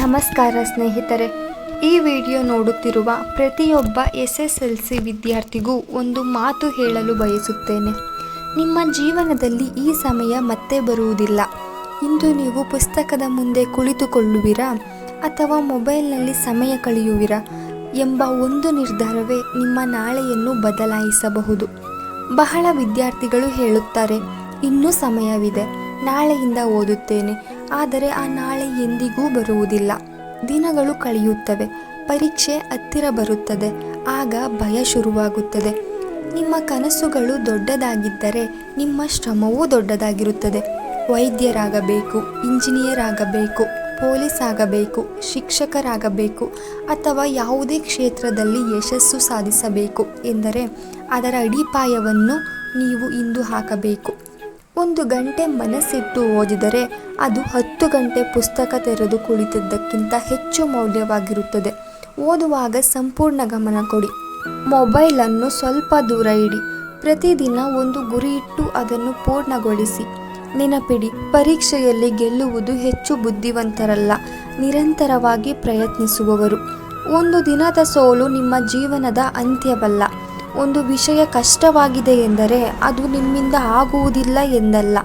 ನಮಸ್ಕಾರ ಸ್ನೇಹಿತರೆ, ಈ ವಿಡಿಯೋ ನೋಡುತ್ತಿರುವ ಪ್ರತಿಯೊಬ್ಬ SSLC ವಿದ್ಯಾರ್ಥಿಗೂ ಒಂದು ಮಾತು ಹೇಳಲು ಬಯಸುತ್ತೇನೆ. ನಿಮ್ಮ ಜೀವನದಲ್ಲಿ ಈ ಸಮಯ ಮತ್ತೆ ಬರುವುದಿಲ್ಲ. ಇಂದು ನೀವು ಪುಸ್ತಕದ ಮುಂದೆ ಕುಳಿತುಕೊಳ್ಳುವಿರಾ ಅಥವಾ ಮೊಬೈಲ್ನಲ್ಲಿ ಸಮಯ ಕಳೆಯುವಿರಾ ಎಂಬ ಒಂದು ನಿರ್ಧಾರವೇ ನಿಮ್ಮ ನಾಳೆಯನ್ನು ಬದಲಾಯಿಸಬಹುದು. ಬಹಳ ವಿದ್ಯಾರ್ಥಿಗಳು ಹೇಳುತ್ತಾರೆ, ಇನ್ನೂ ಸಮಯವಿದೆ, ನಾಳೆಯಿಂದ ಓದುತ್ತೇನೆ. ಆದರೆ ಆ ನಾಳೆ ಎಂದಿಗೂ ಬರುವುದಿಲ್ಲ. ದಿನಗಳು ಕಳೆಯುತ್ತವೆ, ಪರೀಕ್ಷೆ ಹತ್ತಿರ ಬರುತ್ತದೆ, ಆಗ ಭಯ ಶುರುವಾಗುತ್ತದೆ. ನಿಮ್ಮ ಕನಸುಗಳು ದೊಡ್ಡದಾಗಿದ್ದರೆ ನಿಮ್ಮ ಶ್ರಮವೂ ದೊಡ್ಡದಾಗಿರುತ್ತದೆ. ವೈದ್ಯರಾಗಬೇಕು, ಇಂಜಿನಿಯರ್ ಆಗಬೇಕು, ಪೊಲೀಸ್ ಆಗಬೇಕು, ಶಿಕ್ಷಕರಾಗಬೇಕು ಅಥವಾ ಯಾವುದೇ ಕ್ಷೇತ್ರದಲ್ಲಿ ಯಶಸ್ಸು ಸಾಧಿಸಬೇಕು ಎಂದರೆ ಅದರ ಅಡಿಪಾಯವನ್ನು ನೀವು ಇಂದು ಹಾಕಬೇಕು. 1 ಗಂಟೆ ಮನಸ್ಸಿಟ್ಟು ಓದಿದರೆ ಅದು 10 ಗಂಟೆ ಪುಸ್ತಕ ತೆರೆದು ಕುಳಿತಿದ್ದಕ್ಕಿಂತ ಹೆಚ್ಚು ಮೌಲ್ಯವಾಗಿರುತ್ತದೆ. ಓದುವಾಗ ಸಂಪೂರ್ಣ ಗಮನ ಕೊಡಿ. ಮೊಬೈಲನ್ನು ಸ್ವಲ್ಪ ದೂರ ಇಡಿ. ಪ್ರತಿದಿನ ಒಂದು ಗುರಿ ಇಟ್ಟು ಅದನ್ನು ಪೂರ್ಣಗೊಳಿಸಿ. ನೆನಪಿಡಿ, ಪರೀಕ್ಷೆಯಲ್ಲಿ ಗೆಲ್ಲುವುದು ಹೆಚ್ಚು ಬುದ್ಧಿವಂತರಲ್ಲ, ನಿರಂತರವಾಗಿ ಪ್ರಯತ್ನಿಸುವವರು. ಒಂದು ದಿನದ ಸೋಲು ನಿಮ್ಮ ಜೀವನದ ಅಂತ್ಯವಲ್ಲ. ಒಂದು ವಿಷಯ ಕಷ್ಟವಾಗಿದೆ ಎಂದರೆ ಅದು ನಿಮ್ಮಿಂದ ಆಗುವುದಿಲ್ಲ ಎಂದಲ್ಲ.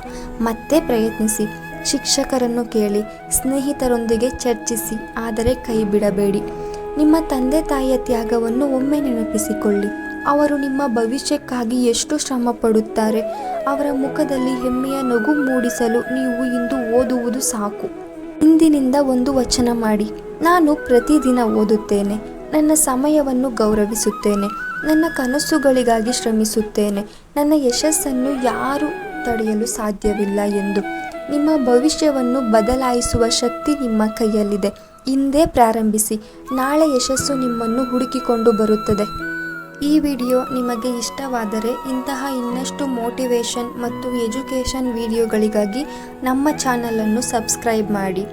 ಮತ್ತೆ ಪ್ರಯತ್ನಿಸಿ. ಶಿಕ್ಷಕರನ್ನು ಕೇಳಿ, ಸ್ನೇಹಿತರೊಂದಿಗೆ ಚರ್ಚಿಸಿ, ಆದರೆ ಕೈ ಬಿಡಬೇಡಿ. ನಿಮ್ಮ ತಂದೆ ತಾಯಿಯ ತ್ಯಾಗವನ್ನು ಒಮ್ಮೆ ನೆನಪಿಸಿಕೊಳ್ಳಿ. ಅವರು ನಿಮ್ಮ ಭವಿಷ್ಯಕ್ಕಾಗಿ ಎಷ್ಟು ಶ್ರಮ ಪಡುತ್ತಾರೆ. ಅವರ ಮುಖದಲ್ಲಿ ಹೆಮ್ಮೆಯ ನಗು ಮೂಡಿಸಲು ನೀವು ಇಂದು ಓದುವುದು ಸಾಕು. ಇಂದಿನಿಂದ ಒಂದು ವಚನ ಮಾಡಿ, ನಾನು ಪ್ರತಿದಿನ ಓದುತ್ತೇನೆ, ನನ್ನ ಸಮಯವನ್ನು ಗೌರವಿಸುತ್ತೇನೆ, ನನ್ನ ಕನಸುಗಳಿಗಾಗಿ ಶ್ರಮಿಸುತ್ತೇನೆ, ನನ್ನ ಯಶಸ್ಸನ್ನು ಯಾರೂ ತಡೆಯಲು ಸಾಧ್ಯವಿಲ್ಲ ಎಂದು. ನಿಮ್ಮ ಭವಿಷ್ಯವನ್ನು ಬದಲಾಯಿಸುವ ಶಕ್ತಿ ನಿಮ್ಮ ಕೈಯಲ್ಲಿದೆ. ಇಂದೇ ಪ್ರಾರಂಭಿಸಿ. ನಾಳೆ ಯಶಸ್ಸು ನಿಮ್ಮನ್ನು ಹುಡುಕಿಕೊಂಡು ಬರುತ್ತದೆ. ಈ ವಿಡಿಯೋ ನಿಮಗೆ ಇಷ್ಟವಾದರೆ ಇಂತಹ ಇನ್ನಷ್ಟು ಮೋಟಿವೇಶನ್ ಮತ್ತು ಎಜುಕೇಷನ್ ವಿಡಿಯೋಗಳಿಗಾಗಿ ನಮ್ಮ ಚಾನಲನ್ನು ಸಬ್ಸ್ಕ್ರೈಬ್ ಮಾಡಿ.